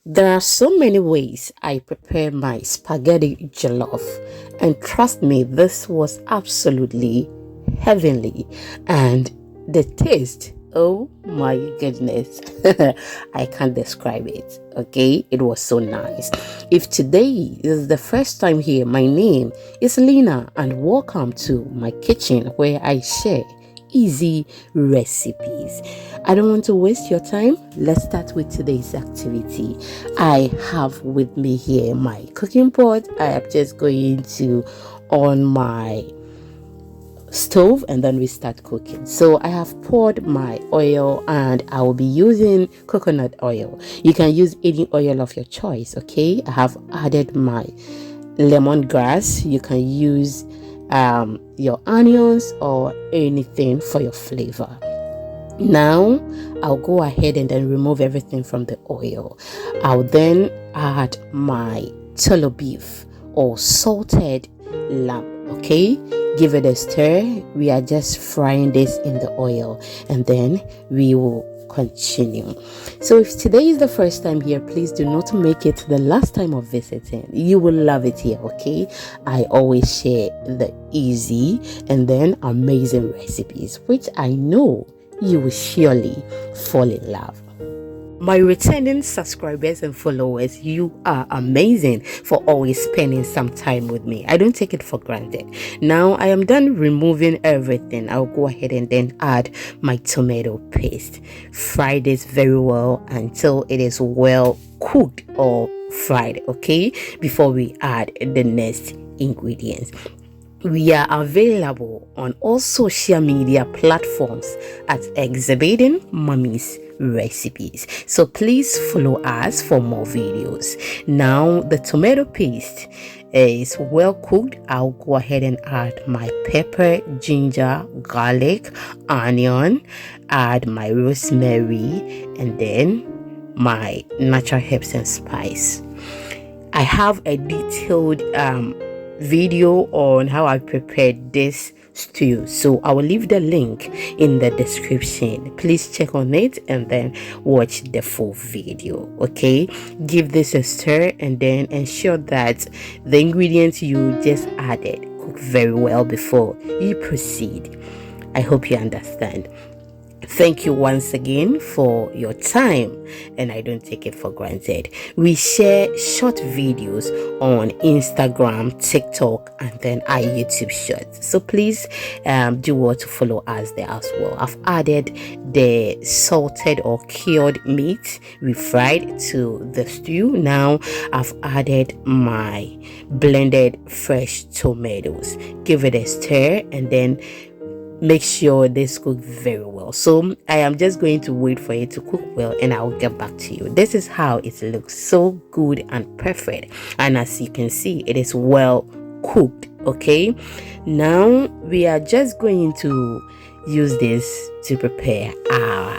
There are so many ways I prepare my spaghetti jollof, and trust me, this was absolutely heavenly. And the taste, oh my goodness, I can't describe it. Okay, it was so nice. If today is the first time here, my name is Lena, and welcome to my kitchen where I share easy recipes. I don't want to waste your time. Let's start with today's activity. I have with me here my cooking pot. I am just going to on my stove and then we start cooking. So I have poured my oil and I will be using coconut oil. You can use any oil of your choice. Okay, I have added my lemongrass. You can use your onions or anything for your flavor. Now I'll go ahead and then remove everything from the oil. I'll then add my tolo beef or salted lamb. Okay, give it a stir. We are just frying this in the oil and then we will continue. So if today is the first time here, please do not make it the last time of visiting. You will love it here. Okay, I always share the easy and then amazing recipes which I know you will surely fall in love. My returning subscribers and followers, you are amazing for always spending some time with me. I don't take it for granted. Now I am done removing everything. I'll go ahead and then add my tomato paste. Fry this very well until it is well cooked or fried, okay, before we add the next ingredients. We are available on all social media platforms at Exhibiting Mommy's Recipes. So please follow us for more videos. Now the tomato paste is well cooked. I'll go ahead and add my pepper, ginger, garlic, onion, add my rosemary, and then my natural herbs and spice. I have a detailed video on how I prepared this stew, so I will leave the link in the description. Please check on it and then watch the full video. Okay, give this a stir and then ensure that the ingredients you just added cook very well before you proceed. I hope you understand. Thank you once again for your time, and I don't take it for granted. We share short videos on Instagram, TikTok, and then our YouTube shorts. So please do want to follow us there as well. I've added the salted or cured meat we fried to the stew. Now I've added my blended fresh tomatoes. Give it a stir and then make sure this cook very well. So I am just going to wait for it to cook well and I will get back to you. This is how it looks, so good and perfect, and as you can see, it is well cooked. Okay, now we are just going to use this to prepare our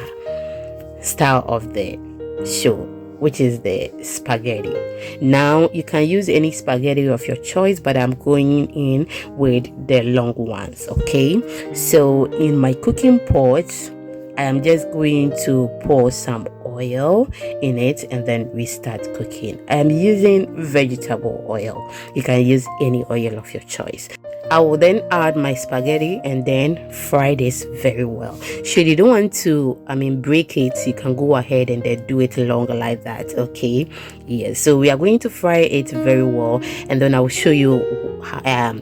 style of the show, which is the spaghetti. Now you can use any spaghetti of your choice, but I'm going in with the long ones. Okay, so in my cooking pot I am just going to pour some oil in it and then we start cooking. I am using vegetable oil. You can use any oil of your choice. I will then add my spaghetti and then fry this very well. Should you don't want to break it, you can go ahead and then do it longer like that. Okay, yes, so we are going to fry it very well and then I will show you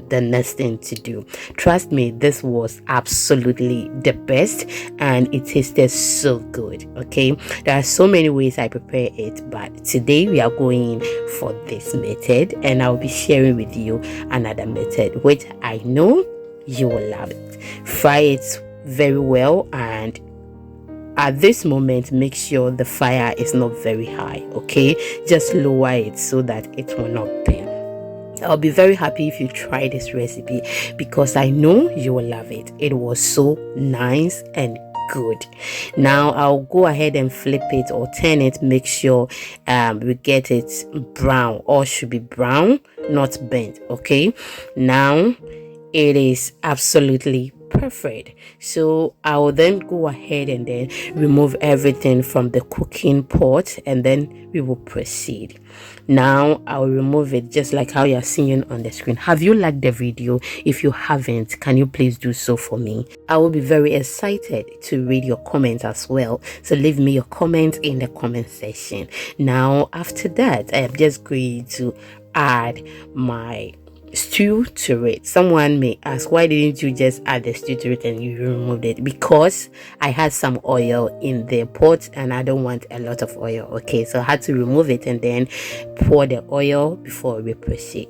the next thing to do. Trust me, this was absolutely the best and it tasted so good. Okay, there are so many ways I prepare it, but today we are going for this method and I'll be sharing with you another method which I know you will love it. Fry it very well, and at this moment make sure the fire is not very high. Okay, just lower it so that it will not burn. I'll be very happy if you try this recipe because I know you will love it. It was so nice and good. Now I'll go ahead and flip it or turn it. Make sure we get it brown, or should be brown, not burnt. Okay, now it is absolutely perfect. So I will then go ahead and then remove everything from the cooking pot, and then we will proceed. Now I'll remove it just like how you're seeing on the screen. Have you liked the video? If you haven't, can you please do so for me? I will be very excited to read your comments as well, so leave me your comments in the comment section. Now after that, I am just going to add my stew to it. Someone may ask, why didn't you just add the stew to it and you removed it? Because I had some oil in the pot and I don't want a lot of oil. Okay, so I had to remove it and then pour the oil before we proceed.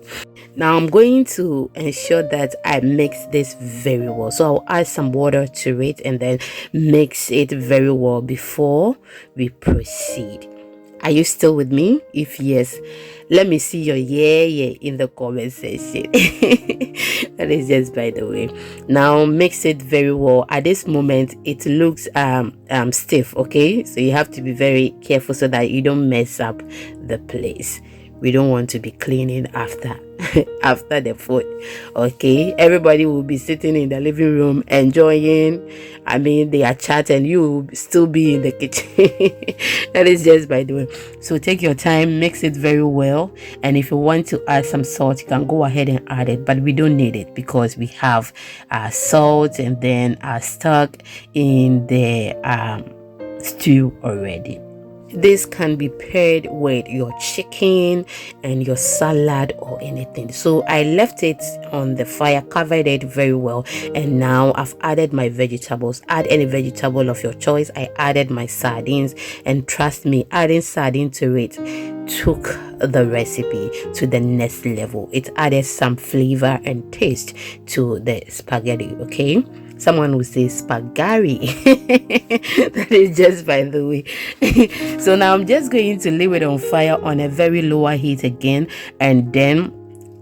Now I'm going to ensure that I mix this very well, so I'll add some water to it and then mix it very well before we proceed. Are you still with me? If yes, let me see your yeah in the comment section. That is just by the way. Now mix it very well. At this moment it looks stiff, okay, so you have to be very careful so that you don't mess up the place. We don't want to be cleaning after after the food. Okay, everybody will be sitting in the living room enjoying. I mean, they are chatting, you will still be in the kitchen. That is just by the way. So take your time, mix it very well, and if you want to add some salt, you can go ahead and add it, but we don't need it because we have salt and then stock in the stew already. This can be paired with your chicken and your salad or anything. So I left it on the fire, covered it very well, and now I've added my vegetables. Add any vegetable of your choice. I added my sardines, and trust me, adding sardine to it took the recipe to the next level. It added some flavor and taste to the spaghetti. Okay, someone will say spaghetti. That is just by the way. So now I'm just going to leave it on fire on a very lower heat again, and then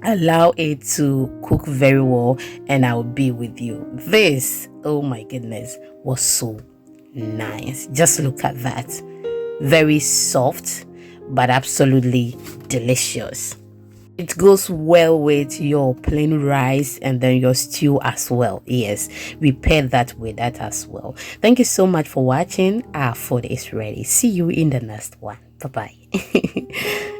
allow it to cook very well, and I'll be with you. This, oh my goodness, was so nice. Just look at that. Very soft but absolutely delicious. It goes well with your plain rice and then your stew as well. Yes, we paired that with that as well. Thank you so much for watching. Our food is ready. See you in the next one. Bye bye.